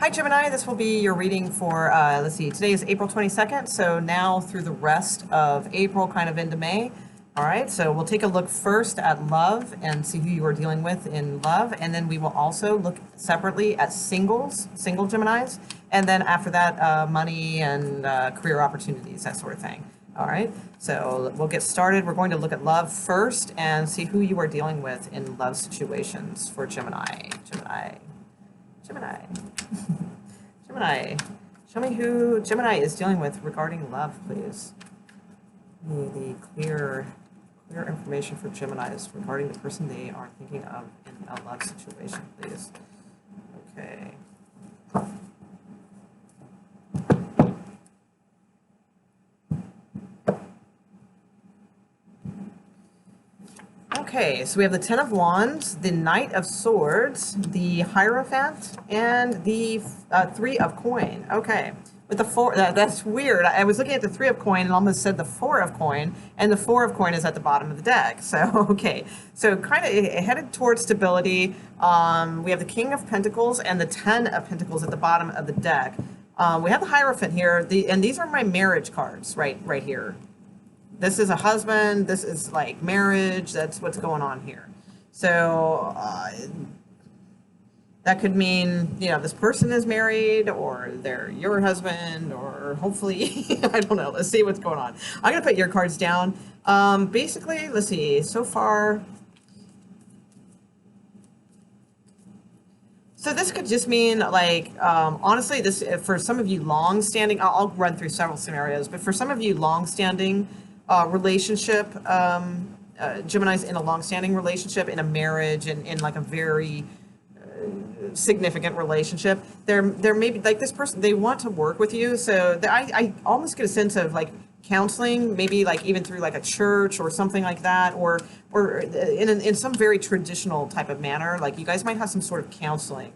Hi Gemini, this will be your reading for, let's see, today is April 22nd, so now through the rest of April, kind of into May. All right, so we'll take a look first at love and see who you are dealing with in love, and then we will also look separately at single Geminis, and then after that, money and career opportunities, that sort of thing. All right, so we'll get started. We're going to look at love first and see who you are dealing with in love situations for Gemini. Gemini. Gemini. Show me who Gemini is dealing with regarding love, please. The clear information for Geminis regarding the person they are thinking of in a love situation, please. Okay. Okay, so we have the Ten of Wands, the Knight of Swords, the Hierophant, and the Three of Coin. Okay, with the four, that's weird. I was looking at the Three of Coin and almost said the Four of Coin, and the Four of Coin is at the bottom of the deck. So, okay, so kind of headed towards stability. We have the King of Pentacles and the Ten of Pentacles at the bottom of the deck. We have the Hierophant here, and these are my marriage cards right here. This is a husband, this is like marriage, that's what's going on here. So that could mean, you know, this person is married or they're your husband or hopefully, I don't know, let's see what's going on. I'm gonna put your cards down. Basically, let's see, so far. So this could just mean like, honestly, this, for some of you long-standing, I'll run through several scenarios, but for some of you long-standing relationship, Gemini's in a long-standing relationship, in a marriage, and in like a very significant relationship, there may be like this person, they want to work with you. So I almost get a sense of like counseling, maybe like even through like a church or something like that, or in some very traditional type of manner. Like you guys might have some sort of counseling,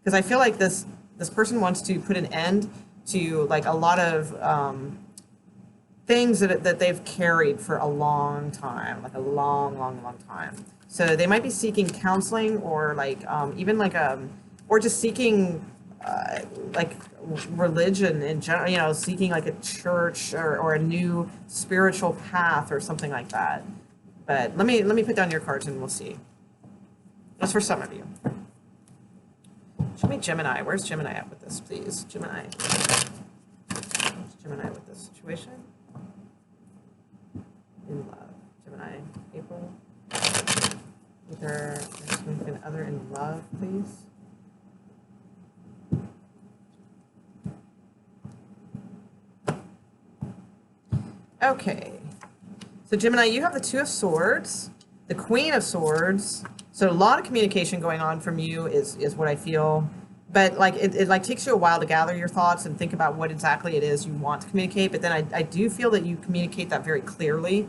because I feel like this person wants to put an end to like a lot of things that they've carried for a long time, like a long time. So they might be seeking counseling, or like even like or just seeking like religion in general, you know, seeking like a church or a new spiritual path or something like that. But let me put down your cards and we'll see. That's for some of you. Show me Gemini. Where's Gemini at with this, please? Gemini. Where's Gemini with this situation? In love. Gemini, April. With their significant other in love, please. Okay. So Gemini, you have the Two of Swords, the Queen of Swords. So a lot of communication going on from you is what I feel. But like it like takes you a while to gather your thoughts and think about what exactly it is you want to communicate. But then I do feel that you communicate that very clearly.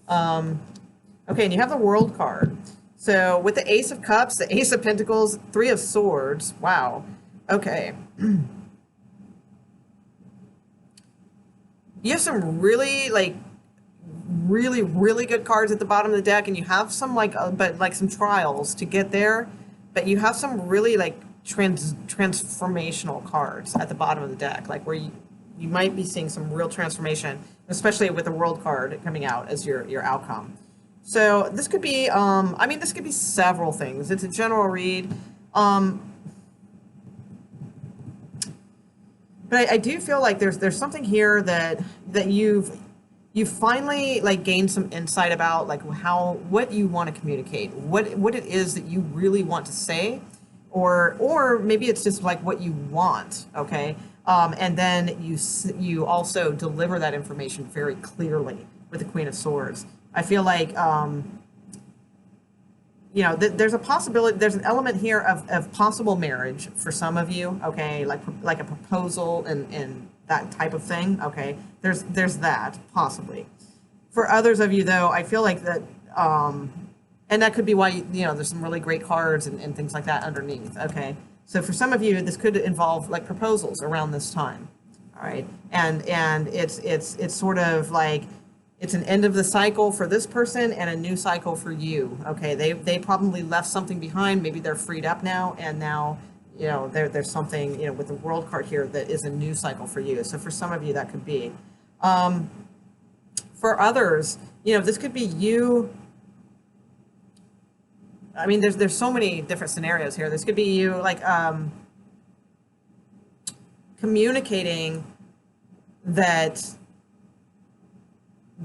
Okay, and you have the World card. So with the Ace of Cups, the Ace of Pentacles, Three of Swords. Wow. Okay. You have some really like really good cards at the bottom of the deck, and you have some like but like some trials to get there. But you have some really like transformational cards at the bottom of the deck, like where you might be seeing some real transformation, especially with the World card coming out as your outcome. So this could be, I mean, this could be several things. It's a general read. But I do feel like there's something here that you've finally like gained some insight about, like what you want to communicate, what it is that you really want to say, or maybe it's just like what you want, okay? And then you also deliver that information very clearly with the Queen of Swords. I feel like, you know, there's a possibility, there's an element here of possible marriage for some of you, okay? Like a proposal and that type of thing, okay? There's that, possibly. For others of you, though, I feel like that, and that could be why, you know, there's some really great cards and things like that underneath, okay? So for some of you, this could involve like proposals around this time, all right? And it's sort of like, it's an end of the cycle for this person and a new cycle for you, okay? They probably left something behind. Maybe they're freed up now, and now there's something, with the world card here that is a new cycle for you. So for some of you, that could be. Um, for others, this could be you. I mean, there's so many different scenarios here. This could be you like communicating that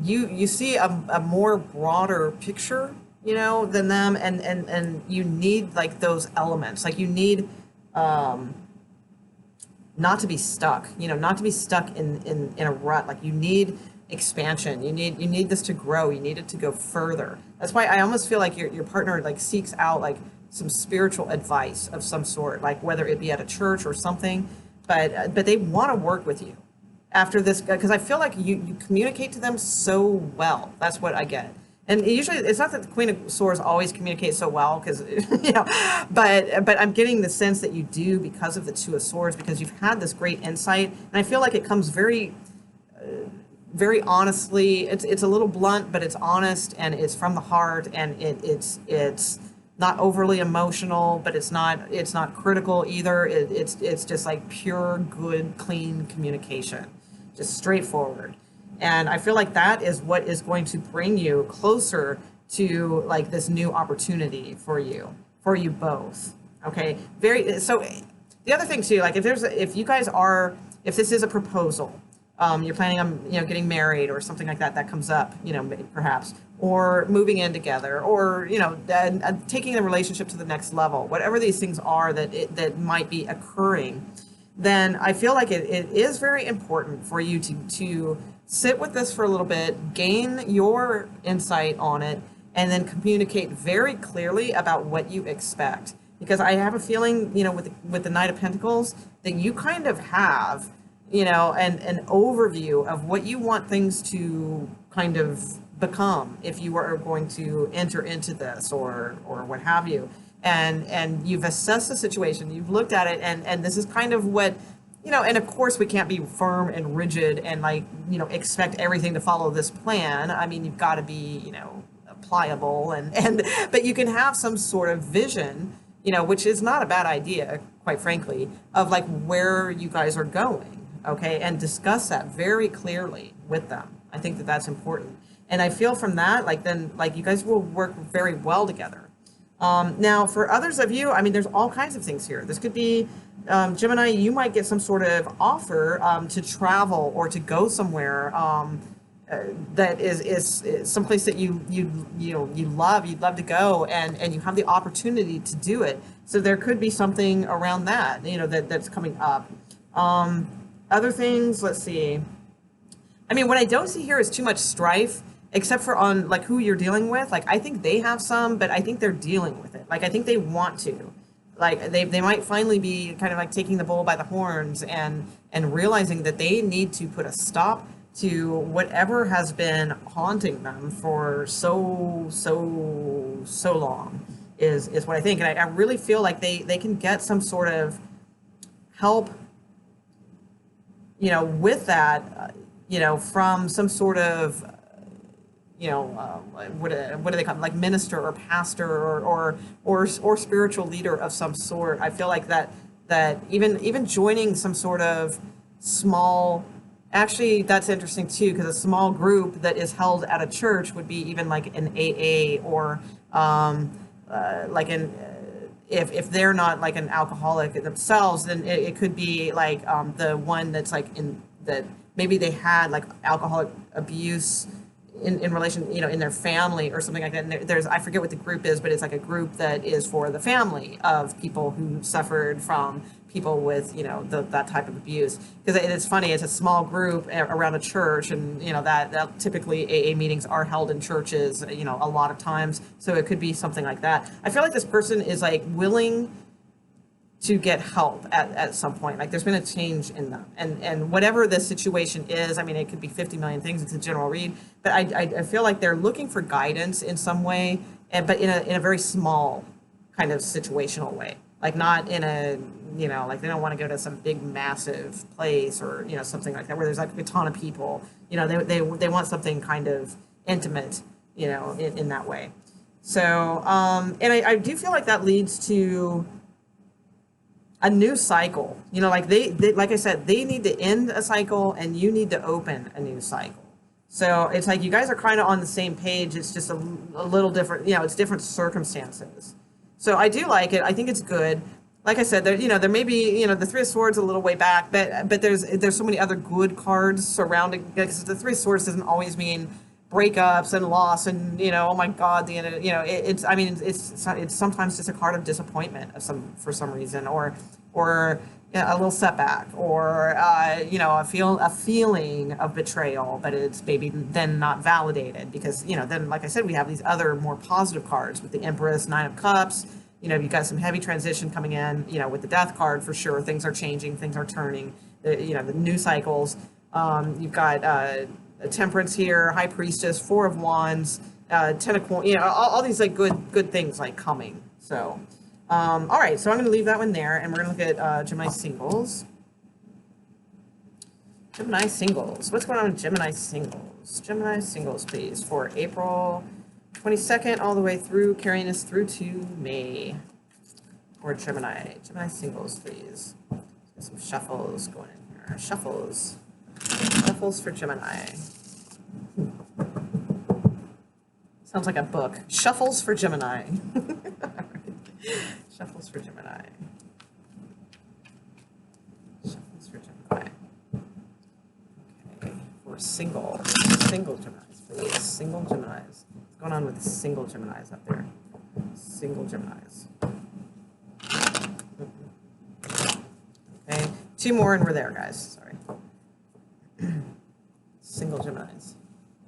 you see a more broader picture, than them, and you need like those elements. Like you need um, not to be stuck, not to be stuck in a rut. Like you need expansion. You need this to grow. You need it to go further. That's why I almost feel like your partner like seeks out like some spiritual advice of some sort, like whether it be at a church or something, but they want to work with you after this, because I feel like you communicate to them so well. That's what I get. And usually, it's not that the Queen of Swords always communicates so well, because but I'm getting the sense that you do because of the Two of Swords, because you've had this great insight, and I feel like it comes very, very honestly. It's a little blunt, but it's honest and it's from the heart, and it's not overly emotional, but it's not critical either. It's just like pure, good, clean communication, just straightforward. And I feel like that is what is going to bring you closer to like this new opportunity for you both. Okay. So the other thing too, like if you guys are, if this is a proposal, you're planning on, getting married or something like that, that comes up, perhaps, or moving in together, or, taking the relationship to the next level, whatever these things are that might be occurring, then I feel like it is very important for you to sit with this for a little bit, gain your insight on it, and then communicate very clearly about what you expect. Because I have a feeling, with the Knight of Pentacles, that you kind of have, an overview of what you want things to kind of become if you are going to enter into this, or what have you. And you've assessed the situation, you've looked at it, and this is kind of what, and of course we can't be firm and rigid and like, expect everything to follow this plan. I mean, you've got to be, pliable, and but you can have some sort of vision, which is not a bad idea, quite frankly, of like where you guys are going, okay, and discuss that very clearly with them. I think that that's important. And I feel from that, like then, like you guys will work very well together. Now, for others of you, I mean, there's all kinds of things here. This could be, Gemini, you might get some sort of offer to travel or to go somewhere that is someplace that you love, you'd love to go, and you have the opportunity to do it. So there could be something around that, that's coming up. Other things, let's see. I mean, what I don't see here is too much strife, except for on like who you're dealing with. Like I think they have some, but I think they're dealing with it. Like I think they want to. Like they might finally be kind of like taking the bull by the horns and realizing that they need to put a stop to whatever has been haunting them for so long is what I think. And I really feel like they can get some sort of help, with that, from some sort of, what do they call them? Like minister or pastor or spiritual leader of some sort. I feel like that even joining some sort of small, actually that's interesting too, because a small group that is held at a church would be even like an AA, or like an if they're not like an alcoholic themselves, then it could be like the one that's like in that maybe they had like alcoholic abuse in relation, in their family or something like that. And there's, I forget what the group is, but it's like a group that is for the family of people who suffered from people with, that type of abuse. Because it's funny, it's a small group around a church, and, that typically AA meetings are held in churches, a lot of times. So it could be something like that. I feel like this person is like willing to get help at some point. Like there's been a change in them, and whatever the situation is, I mean, it could be 50 million things. It's a general read, but I feel like they're looking for guidance in some way, but in a very small kind of situational way, like not in a, like they don't want to go to some big massive place or, something like that where there's like a ton of people, they want something kind of intimate, in that way. So, and I do feel like that leads to a new cycle. You know, like they like I said, they need to end a cycle and you need to open a new cycle. So it's like you guys are kind of on the same page. It's just a little different, you know, it's different circumstances. So I do like it. I think it's good. Like I said, there, you know, there may be, you know, the Three of Swords a little way back, but there's so many other good cards surrounding, because the Three of Swords doesn't always mean breakups and loss and, you know, oh my God, the end of it, you know, it's I mean it's sometimes just a card of disappointment of some for some reason, or a little setback, or you know, a feeling of betrayal, but it's maybe then not validated because, you know, then like I said, we have these other more positive cards with the Empress, Nine of Cups. You know, you've got some heavy transition coming in, you know, with the Death card for sure. Things are changing, things are turning, you know, the new cycles. You've got a Temperance here, High Priestess, Four of Wands, Ten of Coins, you know, all these like good things like coming. So, all right, so I'm going to leave that one there, and we're going to look at Gemini singles. Gemini singles. What's going on with Gemini singles? Gemini singles, please, for April 22nd all the way through, carrying us through to May. Or Gemini. Gemini singles, please. Get some shuffles going in here. Shuffles. Shuffles for Gemini. Sounds like a book. Shuffles for Gemini. Shuffles for Gemini. Shuffles for Gemini. Okay, for single Geminis, please. Single Geminis. What's going on with the single Geminis up there? Single Geminis. Okay, two more and we're there, guys. Sorry. Single Geminis.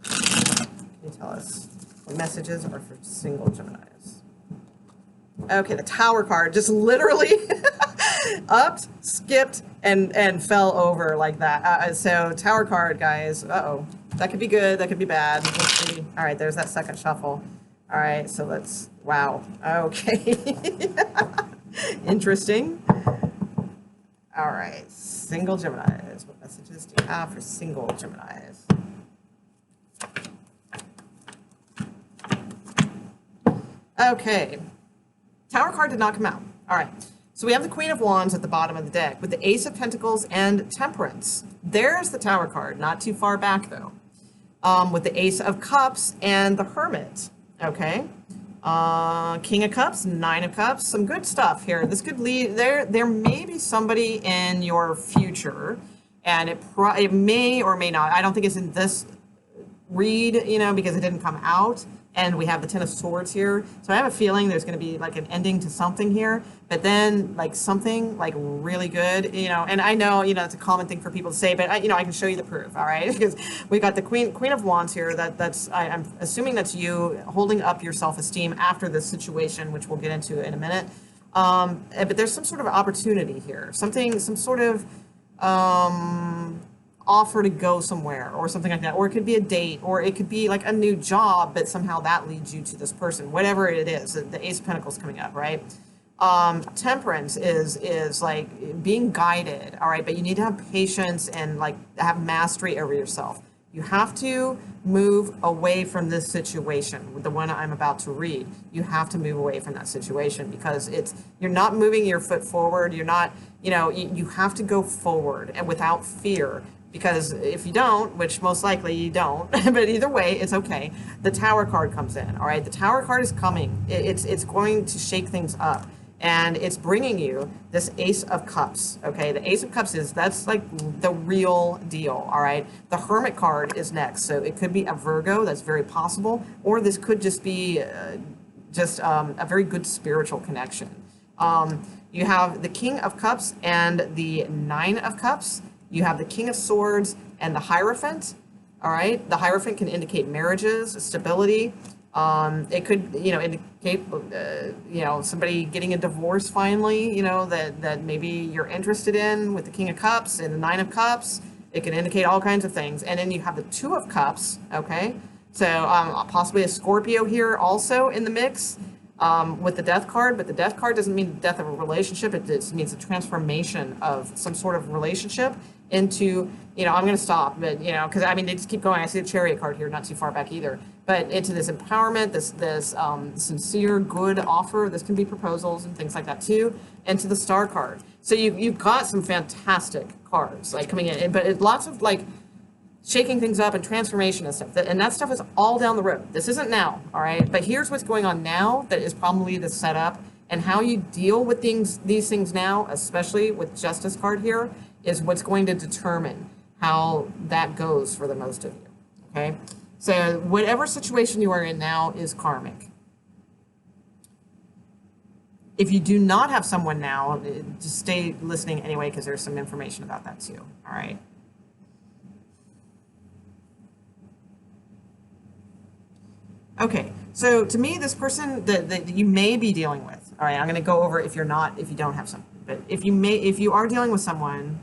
Can you tell us what messages are for single Geminis? Okay, the Tower card just literally upped, skipped, and fell over like that. So Tower card, guys. Uh-oh. That could be good. That could be bad. Let's see. All right, there's that second shuffle. All right, so let's... Wow. Okay. Interesting. All right, single Geminis. What messages do you have for single Geminis? Okay. Tower card did not come out. All right. So we have the Queen of Wands at the bottom of the deck with the Ace of Pentacles and Temperance. There's the Tower card, not too far back though. With the Ace of Cups and the Hermit. Okay. King of Cups, Nine of Cups, some good stuff here. This could lead there may be somebody in your future, and it may or may not. I don't think it's in this read, you know, because it didn't come out. And we have the Ten of Swords here. So I have a feeling there's going to be like an ending to something here, but then like something like really good, you know, and I know, you know, it's a common thing for people to say, but you know, I can show you the proof. All right. Because we got the Queen of Wands here. I'm assuming that's you holding up your self-esteem after this situation, which we'll get into in a minute. But there's some sort of opportunity here, some sort of, offer to go somewhere or something like that, or it could be a date, or it could be like a new job, but somehow that leads you to this person, whatever it is. The Ace of Pentacles coming up, right? Temperance is like being guided, all right, but you need to have patience and like have mastery over yourself. You have to move away from this situation with the one I'm about to read. You have to move away from that situation because you're not moving your foot forward. You're not, you know, you have to go forward and without fear. Because if you don't, which most likely you don't, but either way, it's okay. The Tower card comes in, all right? The Tower card is coming. It's going to shake things up. And it's bringing you this Ace of Cups, okay? The Ace of Cups that's like the real deal, all right? The Hermit card is next. So it could be a Virgo, that's very possible. Or this could just be a very good spiritual connection. You have the King of Cups and the Nine of Cups. You have the King of Swords and the Hierophant, all right? The Hierophant can indicate marriages, stability. It could, you know, indicate, you know, somebody getting a divorce finally, you know, that maybe you're interested in with the King of Cups and the Nine of Cups. It can indicate all kinds of things. And then you have the Two of Cups, okay? So possibly a Scorpio here also in the mix. With the Death card, but the Death card doesn't mean the death of a relationship. It just means a transformation of some sort of relationship into, you know, I'm going to stop, but, you know, because, I mean, they just keep going. I see the Chariot card here, not too far back either, but into this empowerment, this sincere, good offer. This can be proposals and things like that, too, and to the Star card. So you've got some fantastic cards like coming in, but lots of like shaking things up and transformation and stuff. And that stuff is all down the road. This isn't now, all right? But here's what's going on now that is probably the setup, and how you deal with these things now, especially with Justice card here, is what's going to determine how that goes for the most of you, okay? So whatever situation you are in now is karmic. If you do not have someone now, just stay listening anyway, because there's some information about that too, all right? Okay, so to me, this person that you may be dealing with, all right, I'm going to go over if you don't have someone, but if you are dealing with someone,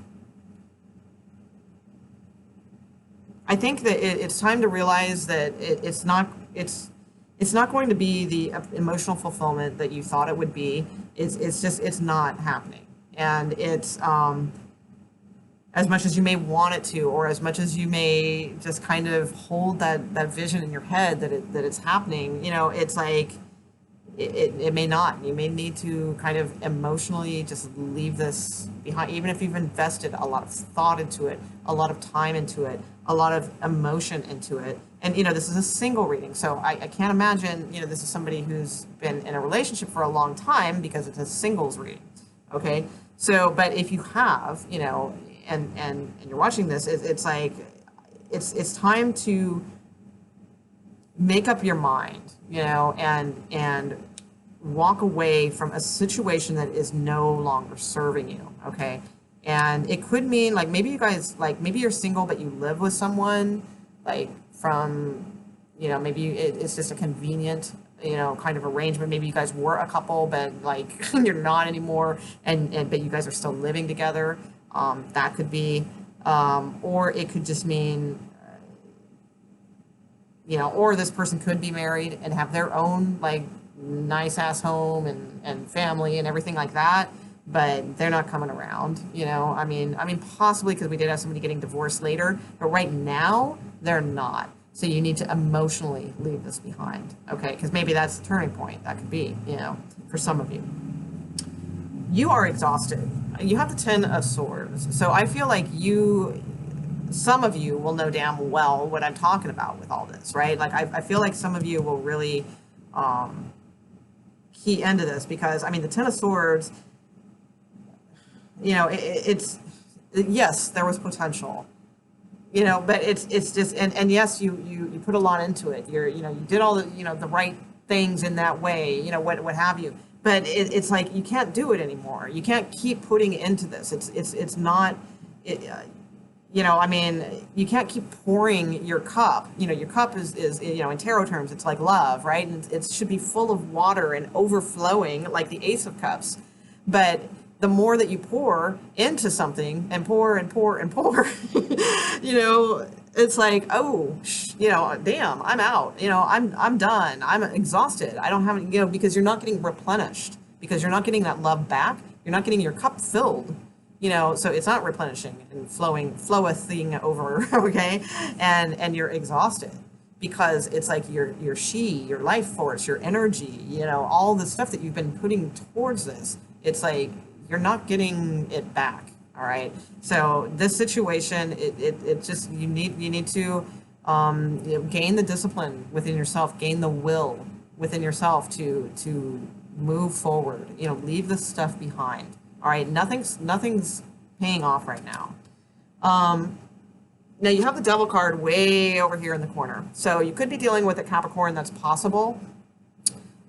I think that it's time to realize that it's not going to be the emotional fulfillment that you thought it would be. It's not happening, and it's as much as you may want it to, or as much as you may just kind of hold that vision in your head that it's happening, you know, it's like it may not. You may need to kind of emotionally just leave this behind, even if you've invested a lot of thought into it, a lot of time into it, a lot of emotion into it. And, you know, this is a single reading, so I can't imagine, you know, this is somebody who's been in a relationship for a long time, because it's a singles reading, okay? So, but if you have, you know, and you're watching this, it's like, it's time to make up your mind, you know, and walk away from a situation that is no longer serving you, okay? And it could mean, like, maybe you guys, like, maybe you're single, but you live with someone, like, from, you know, maybe it's just a convenient, you know, kind of arrangement. Maybe you guys were a couple, but, like, you're not anymore, but you guys are still living together. That could be, or it could just mean, you know, or this person could be married and have their own, like, nice ass home and family and everything like that, but they're not coming around, you know. I mean possibly, because we did have somebody getting divorced later, but right now they're not. So you need to emotionally leave this behind, okay? Because maybe that's the turning point. That could be, you know, for some of you. You are exhausted. You have the 10 of Swords. So I feel like some of you will know damn well what I'm talking about with all this, right? Like, I feel like some of you will really key into this, because, I mean, the 10 of Swords, you know, it's yes, there was potential, you know, but it's just, and yes, you put a lot into it. You know, you did all the, you know, the right things in that way, you know, what have you. But it's like, you can't do it anymore. You can't keep putting into this. It's not, you know, I mean, you can't keep pouring your cup. You know, your cup is, you know, in tarot terms, it's like love, right? And it should be full of water and overflowing, like the Ace of Cups. But the more that you pour into something, and pour and pour and pour, you know, it's like, oh, you know, damn, I'm out. You know, I'm done. I'm exhausted. I don't have, you know, because you're not getting replenished, because you're not getting that love back. You're not getting your cup filled. You know, so it's not replenishing and flowing over, okay? And you're exhausted, because it's like your life force, your energy, you know, all the stuff that you've been putting towards this. It's like you're not getting it back, all right? So this situation, it just, you need to you know, gain the discipline within yourself, gain the will within yourself to move forward. You know, leave this stuff behind. All right, nothing's paying off right now. Now you have the Devil card way over here in the corner. So you could be dealing with a Capricorn, that's possible.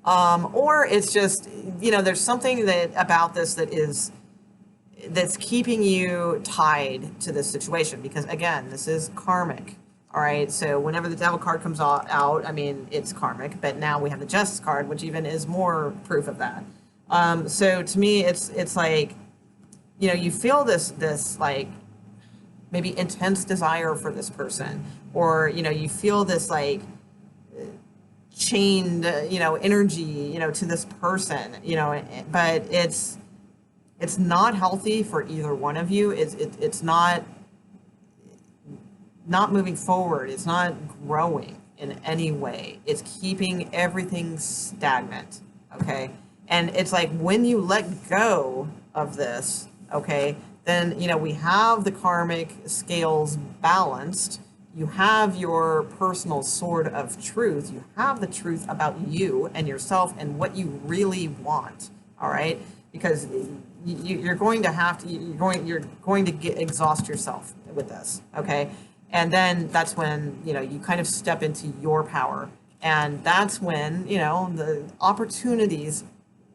Or it's just, you know, there's something about this that's keeping you tied to this situation, because, again, this is karmic. All right, so whenever the Devil card comes out, I mean, it's karmic, but now we have the Justice card, which even is more proof of that. So to me, it's like, you know, you feel this like maybe intense desire for this person, or, you know, you feel this like chained, you know, energy, you know, to this person, you know, but it's not healthy for either one of you. It's not moving forward. It's not growing in any way. It's keeping everything stagnant, okay? And it's like, when you let go of this, okay, then, we have the karmic scales balanced. You have your personal sword of truth. You have the truth about you and yourself and what you really want. All right, because you're going to have to you're going to exhaust yourself with this. Okay, and then that's when you kind of step into your power, and that's when the opportunities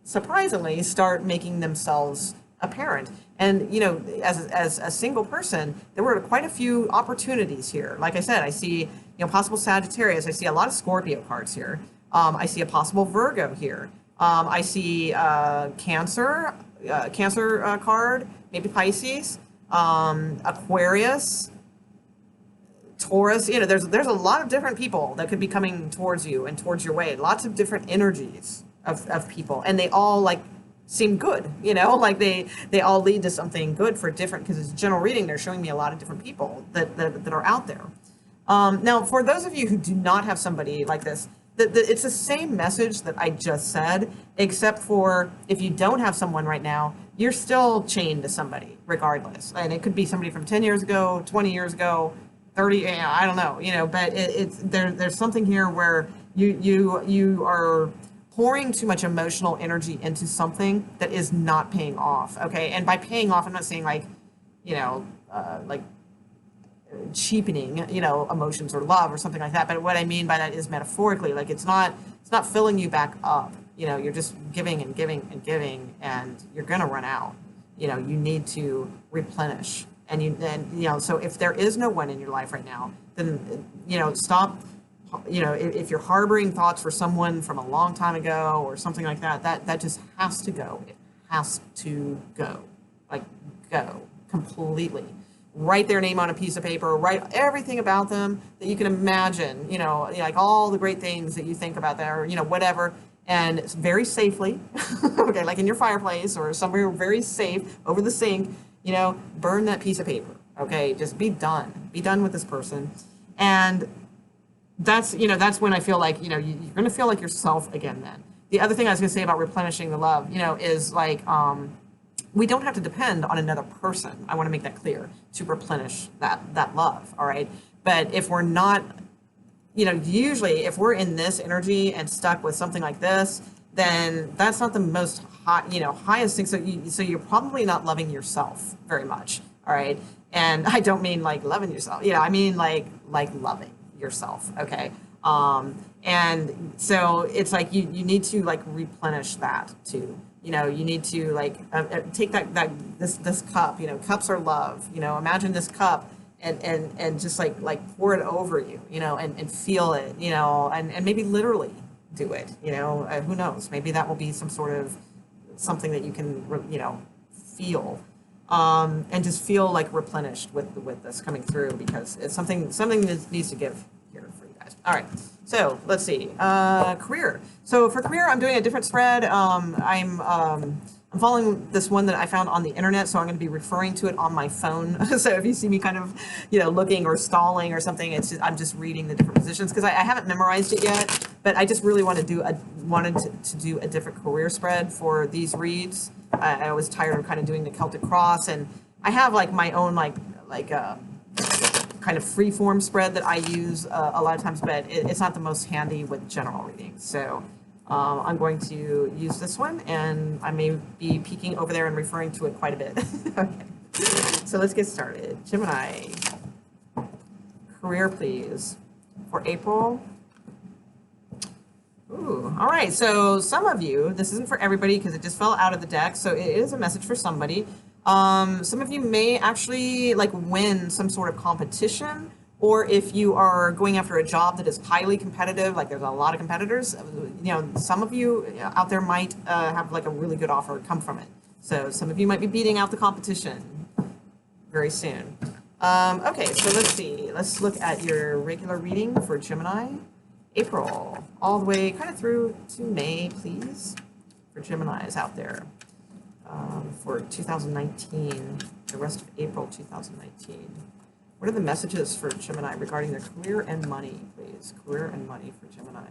surprisingly start making themselves apparent. And as a single person, there were quite a few opportunities here. Like I said, I see possible Sagittarius. I see a lot of Scorpio cards here. I see a possible Virgo here. I see Cancer card, maybe Pisces, Aquarius, Taurus. There's a lot of different people that could be coming towards you and towards your way. Lots of different energies of people, and they all seem good. Like they all lead to something good for different. Because it's a general reading, they're showing me a lot of different people that are out there. Now, for those of you who do not have somebody like this, it's the same message that I just said, except for if you don't have someone right now, you're still chained to somebody regardless. And it could be somebody from 10 years ago, 20 years ago, 30, I don't know, but there's something here where you are pouring too much emotional energy into something that is not paying off. Okay. And by paying off, I'm not saying like cheapening, emotions or love or something like that. But what I mean by that is metaphorically, like it's not filling you back up. You're just giving and giving and giving, and you're gonna run out. You need to replenish, so if there is no one in your life right now, then stop. If you're harboring thoughts for someone from a long time ago or something like that, that just has to go. It has to go, go completely. Write their name on a piece of paper, write everything about them that you can imagine, like all the great things that you think about them, or, whatever, and it's very safely, okay, like in your fireplace or somewhere very safe over the sink, burn that piece of paper, okay, just be done with this person. And that's when I feel like, you're going to feel like yourself again then. The other thing I was going to say about replenishing the love, is like, we don't have to depend on another person. I want to make that clear, to replenish that love. All right. But if we're not, usually if we're in this energy and stuck with something like this, then that's not the most highest thing. So you're probably not loving yourself very much. All right. And I don't mean like loving yourself. I mean like loving yourself. Okay. And so it's like you need to like replenish that too. You need to like take this cup. Cups are love. Imagine this cup and just like pour it over you. And feel it. And maybe literally do it. Who knows? Maybe that will be some sort of something that you can feel. And just feel like replenished with this coming through, because it's something that needs to give here for you guys. All right, so let's see. Career. So for career, I'm doing a different spread. I'm following this one that I found on the internet, so I'm going to be referring to it on my phone. So if you see me kind of, looking or stalling or something, I'm just reading the different positions, because I haven't memorized it yet. But I just really wanted to do a different career spread for these reads. I was tired of kind of doing the Celtic Cross, and I have like my own kind of free form spread that I use a lot of times, but it's not the most handy with general readings. So I'm going to use this one, and I may be peeking over there and referring to it quite a bit. Okay, so let's get started. Gemini, career please for April. Ooh, all right, so some of you, this isn't for everybody because it just fell out of the deck, so it is a message for somebody. Some of you may actually like win some sort of competition, or if you are going after a job that is highly competitive, like there's a lot of competitors, some of you out there might have like a really good offer come from it. So some of you might be beating out the competition very soon. Okay, so let's see. Let's look at your regular reading for Gemini. April, all the way kind of through to May, please, for Geminis out there for 2019, the rest of April 2019. What are the messages for Gemini regarding their career and money, please? Career and money for Gemini.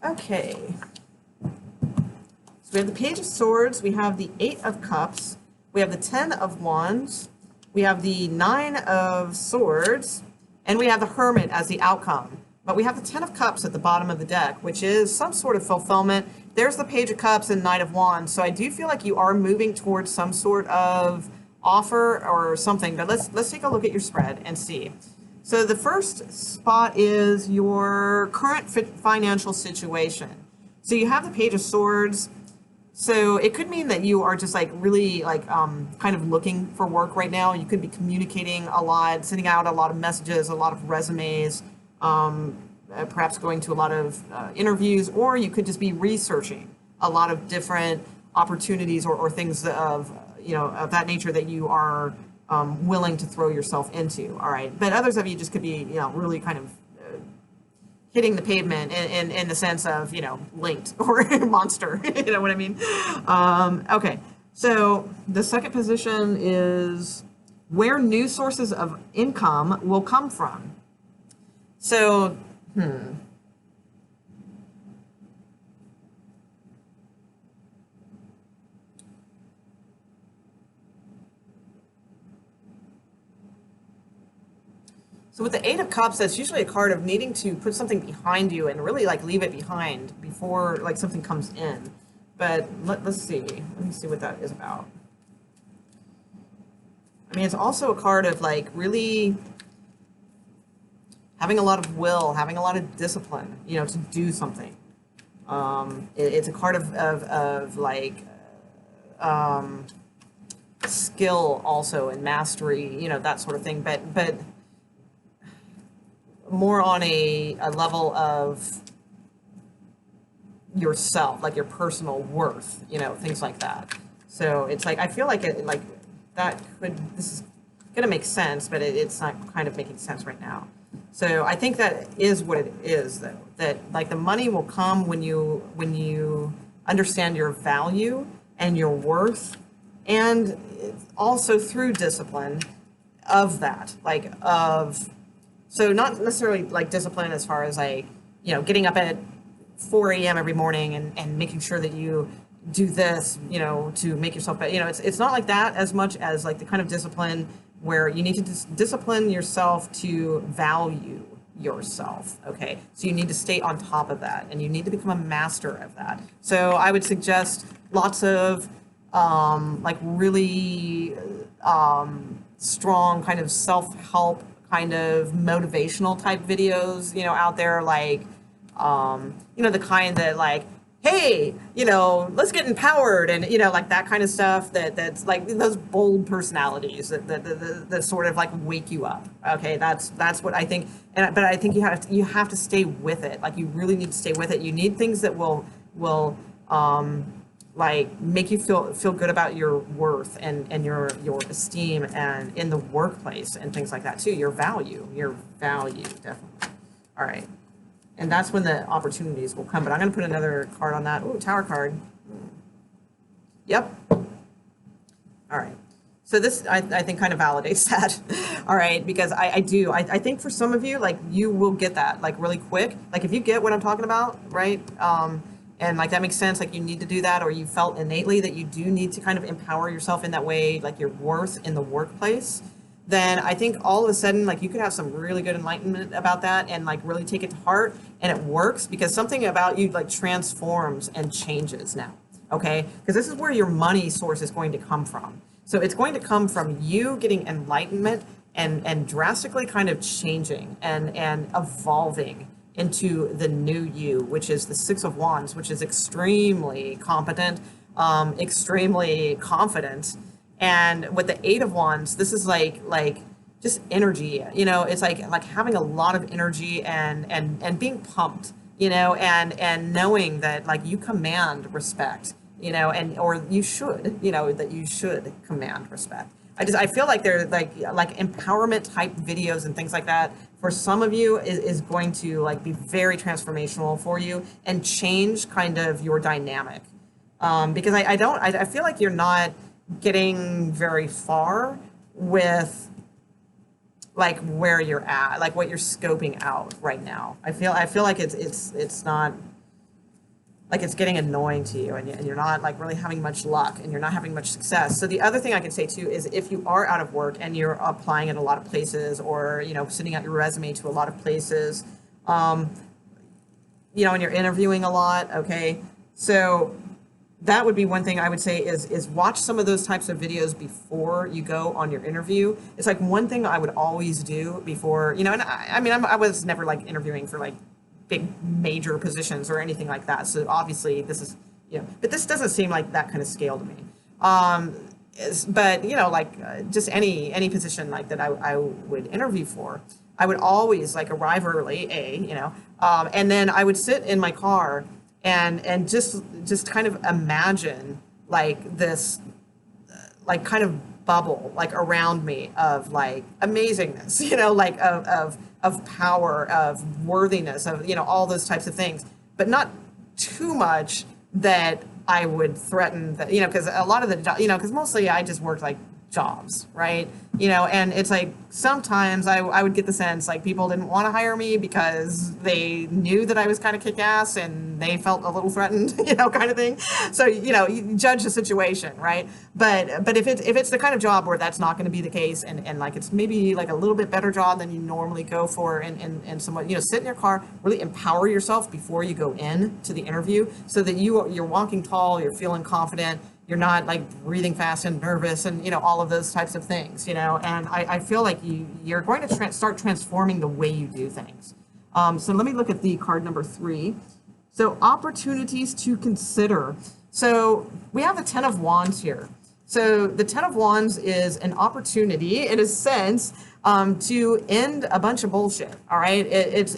Okay. So we have the Page of Swords, we have the Eight of Cups, we have the Ten of Wands, we have the Nine of Swords, and we have the Hermit as the outcome. But we have the Ten of Cups at the bottom of the deck, which is some sort of fulfillment. There's the Page of Cups and Knight of Wands, so I do feel like you are moving towards some sort of offer or something. But let's take a look at your spread and see. So the first spot is your current financial situation. So you have the Page of Swords. So it could mean that you are just like really like kind of looking for work right now. You could be communicating a lot, sending out a lot of messages, a lot of resumes, perhaps going to a lot of interviews, or you could just be researching a lot of different opportunities or things of of that nature that you are willing to throw yourself into. All right, but others of you just could be really kind of hitting the pavement in the sense of linked or monster. You know what I mean? Okay, so the second position is where new sources of income will come from. So So with the Eight of Cups, that's usually a card of needing to put something behind you and really like leave it behind before like something comes in. But let's see. Let me see what that is about. I mean, it's also a card of like really having a lot of will, having a lot of discipline, to do something. It's a card of like skill also and mastery, that sort of thing. But more on a level of yourself, like your personal worth, things like that. So it's like I feel like this is gonna make sense, but it's not kind of making sense right now. So I think that is what it is, though. That like the money will come when you understand your value and your worth, and also through discipline of that, so not necessarily like discipline as far as like, getting up at 4 a.m. every morning and making sure that you do this, to make yourself better. It's not like that as much as like the kind of discipline where you need to discipline yourself to value yourself. Okay. So you need to stay on top of that and you need to become a master of that. So I would suggest lots of like really strong kind of self-help kind of motivational type videos, out there, like, the kind that like, hey, let's get empowered, and like that kind of stuff. That's like those bold personalities that sort of like wake you up. Okay, that's what I think. But I think you have to stay with it. Like you really need to stay with it. You need things that will like make you feel good about your worth and your esteem and in the workplace and things like that too. Your value, definitely. All right. And that's when the opportunities will come. But I'm going to put another card on that. Ooh, Tower card. Yep. All right. So this, I think, kind of validates that. All right. Because I think for some of you, like, you will get that, like, really quick. Like, if you get what I'm talking about, right? And, like, that makes sense. Like, you need to do that, or you felt innately that you do need to kind of empower yourself in that way, like your worth in the workplace. Then I think all of a sudden, like, you could have some really good enlightenment about that and like really take it to heart, and it works because something about you like transforms and changes now, okay? Because this is where your money source is going to come from. So it's going to come from you getting enlightenment and drastically kind of changing and evolving into the new you, which is the Six of Wands, which is extremely competent, extremely confident. And with the Eight of Wands, this is like just energy, it's like having a lot of energy and being pumped, and knowing that like you command respect, or you should, that you should command respect. I feel like they're like empowerment type videos and things like that for some of you is going to like be very transformational for you and change kind of your dynamic. Because I feel like you're not getting very far with like where you're at, like what you're scoping out right now. I feel like it's not like it's getting annoying to you, and you're not like really having much luck, and you're not having much success. So the other thing I can say too is if you are out of work and you're applying at a lot of places, or sending out your resume to a lot of places, and you're interviewing a lot, okay, so that would be one thing I would say is watch some of those types of videos before you go on your interview. It's like one thing I would always do before, and I mean, I was never like interviewing for like big major positions or anything like that. So obviously this is, but this doesn't seem like that kind of scale to me. But like just any position like that I would interview for, I would always like arrive early, and then I would sit in my car and just kind of imagine like this like kind of bubble like around me of like amazingness, like of power, of worthiness, of all those types of things, but not too much that I would threaten that, because a lot of the because mostly I just worked like jobs, right? And it's like sometimes I would get the sense like people didn't want to hire me because they knew that I was kind of kick-ass and they felt a little threatened, kind of thing. So, you judge the situation, right? But if it's the kind of job where that's not going to be the case, and like it's maybe like a little bit better job than you normally go for, and somewhat, sit in your car, really empower yourself before you go in to the interview so that you're walking tall, you're feeling confident, you're not like breathing fast and nervous and all of those types of things, and I feel like you're going to start transforming the way you do things. So let me look at the card number 3. So opportunities to consider. So we have the 10 of Wands here. So the 10 of Wands is an opportunity in a sense to end a bunch of bullshit. All right. It's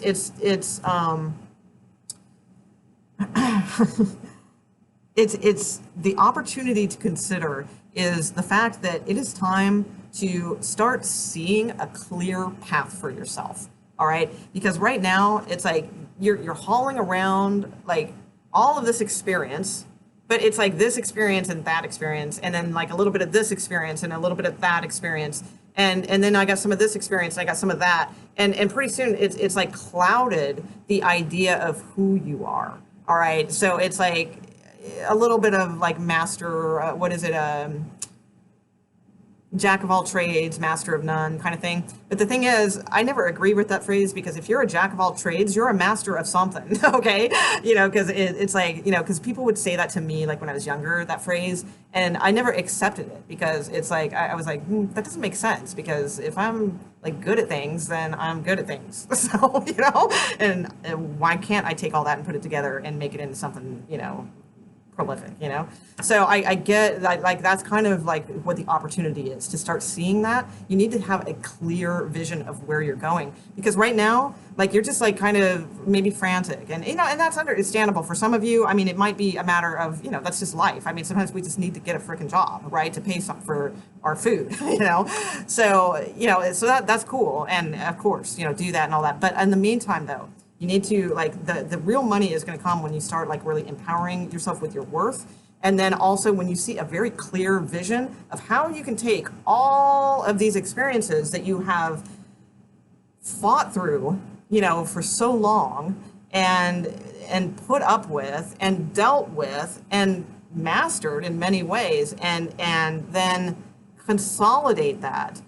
it's the opportunity to consider is the fact that it is time to start seeing a clear path for yourself. All right, because right now it's like you're hauling around like all of this experience, but it's like this experience and that experience, and then like a little bit of this experience and a little bit of that experience, and then I got some of this experience and I got some of that, and pretty soon it's like clouded the idea of who you are. All right, so it's like a little bit of like master, jack of all trades, master of none kind of thing. But the thing is, I never agree with that phrase, because if you're a jack of all trades, you're a master of something, okay? Because it's like, because people would say that to me like when I was younger, that phrase, and I never accepted it, because it's like, I was like, that doesn't make sense, because if I'm like good at things, then I'm good at things. So, and why can't I take all that and put it together and make it into something, prolific, So I get that, like, that's kind of like what the opportunity is, to start seeing that. You need to have a clear vision of where you're going, because right now, like, you're just like kind of maybe frantic, and and that's understandable for some of you. I mean, it might be a matter of, that's just life. I mean, sometimes we just need to get a freaking job, right, to pay some for our food, so so that's cool, and of course, do that and all that. But in the meantime, though, you need to, like, the real money is going to come when you start like really empowering yourself with your worth. And then also when you see a very clear vision of how you can take all of these experiences that you have fought through, for so long, and put up with and dealt with and mastered in many ways, and then consolidate that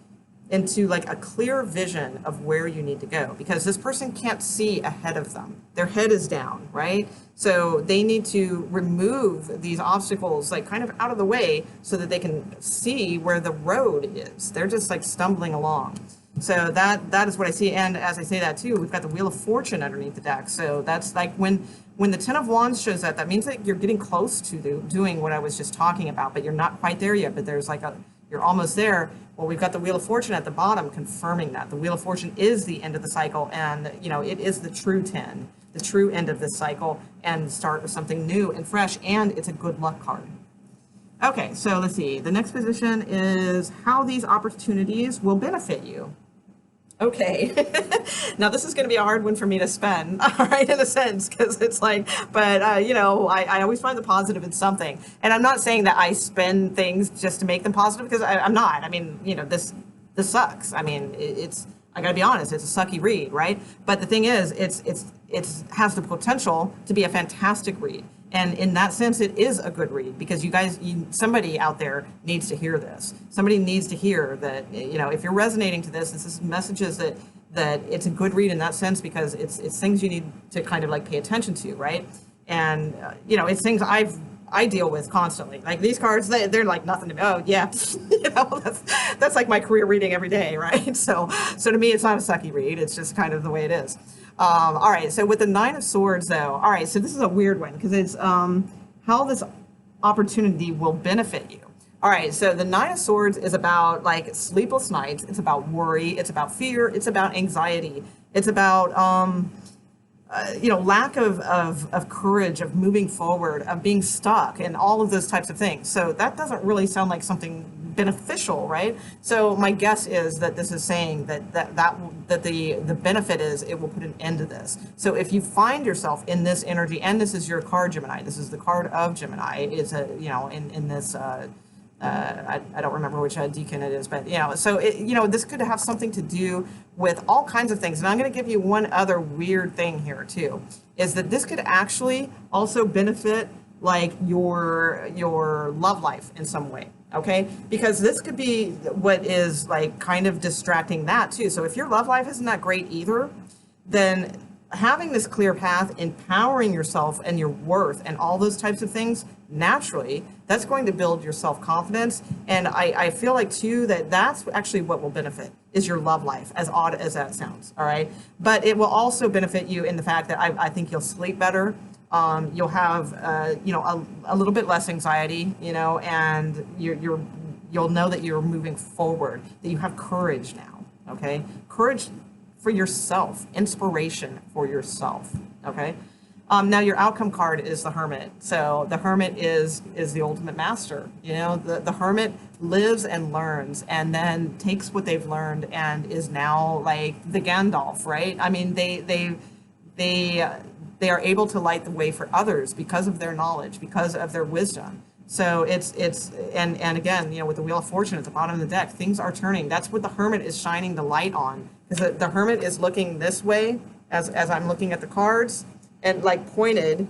into like a clear vision of where you need to go, because this person can't see ahead of them. Their head is down, right? So they need to remove these obstacles like kind of out of the way so that they can see where the road is. They're just like stumbling along. So that is what I see. And as I say that too, we've got the Wheel of Fortune underneath the deck. So that's like when the 10 of Wands shows that means that you're getting close to doing what I was just talking about, but you're not quite there yet, but there's like you're almost there. Well, we've got the Wheel of Fortune at the bottom confirming that. The Wheel of Fortune is the end of the cycle, and it is the true 10, the true end of this cycle, and start with something new and fresh, and it's a good luck card. Okay, so let's see. The next position is how these opportunities will benefit you. Okay, now this is going to be a hard one for me to spend, all right, in a sense, because it's like, but, I always find the positive in something. And I'm not saying that I spend things just to make them positive, because I'm not. I mean, this sucks. I mean, I gotta be honest, it's a sucky read, right? But the thing is, it has the potential to be a fantastic read. And in that sense, it is a good read because you guys, somebody out there needs to hear this. Somebody needs to hear that, if you're resonating to this, this is messages that it's a good read in that sense because it's things you need to kind of like pay attention to, right? And, it's things I deal with constantly. Like these cards, they're like nothing to me. Oh yeah, that's like my career reading every day, right? So to me, it's not a sucky read. It's just kind of the way it is. All right, so with the Nine of Swords, though, all right, so this is a weird one because it's how this opportunity will benefit you. All right, so the Nine of Swords is about like sleepless nights. It's about worry. It's about fear. It's about anxiety. It's about lack of courage, of moving forward, of being stuck, and all of those types of things. So that doesn't really sound like something beneficial, right? So my guess is that this is saying that the benefit is it will put an end to this. So if you find yourself in this energy, and this is your card, Gemini, this is the card of Gemini, is in this. I don't remember which deacon it is, but so this could have something to do with all kinds of things. And I'm going to give you one other weird thing here too, is that this could actually also benefit like your love life in some way. Okay, because this could be what is like kind of distracting that too. So if your love life isn't that great either, then having this clear path, empowering yourself and your worth and all those types of things, naturally, that's going to build your self-confidence. And I feel like too, that's actually what will benefit is your love life, as odd as that sounds, all right? But it will also benefit you in the fact that I think you'll sleep better. You'll have, a little bit less anxiety, and you'll know that you're moving forward, that you have courage now, okay? Courage for yourself, inspiration for yourself, okay? Now your outcome card is the Hermit. So the Hermit is the ultimate master. The Hermit lives and learns and then takes what they've learned and is now like the Gandalf, right? I mean, they are able to light the way for others because of their knowledge, because of their wisdom. So it's and again, with the Wheel of Fortune at the bottom of the deck, things are turning. That's what the Hermit is shining the light on. Because the Hermit is looking this way as I'm looking at the cards and like pointed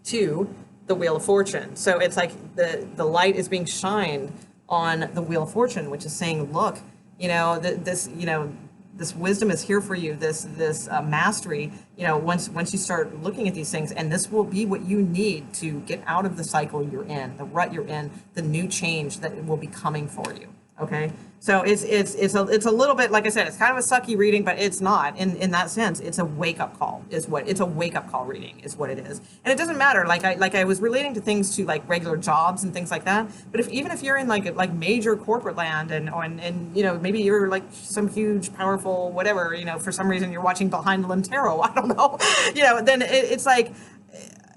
to the Wheel of Fortune. So it's like the light is being shined on the Wheel of Fortune, which is saying, look, this wisdom is here for you, this mastery, once you start looking at these things, and this will be what you need to get out of the cycle you're in, the rut you're in, the new change that will be coming for you. Okay, so it's a little bit, like I said, it's kind of a sucky reading, but it's not in that sense. It's a wake up call it's a wake up call reading is what it is. And it doesn't matter, like I was relating to things to like regular jobs and things like that, but even if you're in like major corporate land and maybe you're like some huge powerful whatever, for some reason you're watching Behind the Limb Tarot, I don't know, then it's like,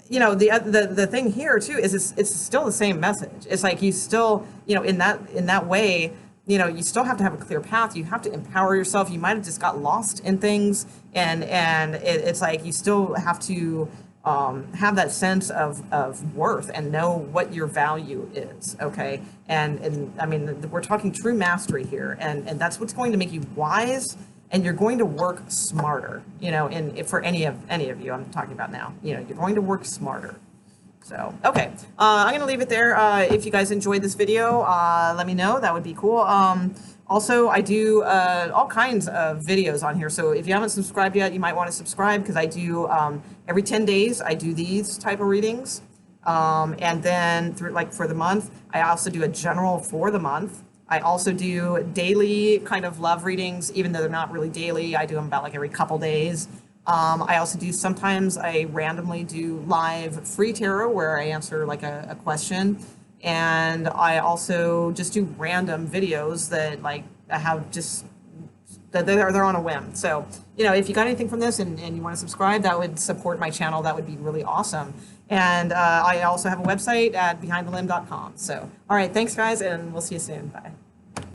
the thing here too is it's still the same message. It's like you still, in that way, you still have to have a clear path. You have to empower yourself. You might have just got lost in things, and it's like you still have to have that sense of worth and know what your value is. Okay, and I mean we're talking true mastery here, and that's what's going to make you wise. And you're going to work smarter, for any of you I'm talking about now, you're going to work smarter. So, okay, I'm going to leave it there. If you guys enjoyed this video, let me know. That would be cool. Also, I do all kinds of videos on here. So if you haven't subscribed yet, you might want to subscribe because I do every 10 days, I do these type of readings. And then for the month, I also do a general for the month. I also do daily kind of love readings, even though they're not really daily. I do them about like every couple days. I also do, sometimes I randomly do live free tarot where I answer like a question. And I also just do random videos that like I have just, they're on a whim. So, if you got anything from this and you want to subscribe, that would support my channel. That would be really awesome. And I also have a website at behindthelimb.com. So, all right, thanks guys, and we'll see you soon. Bye.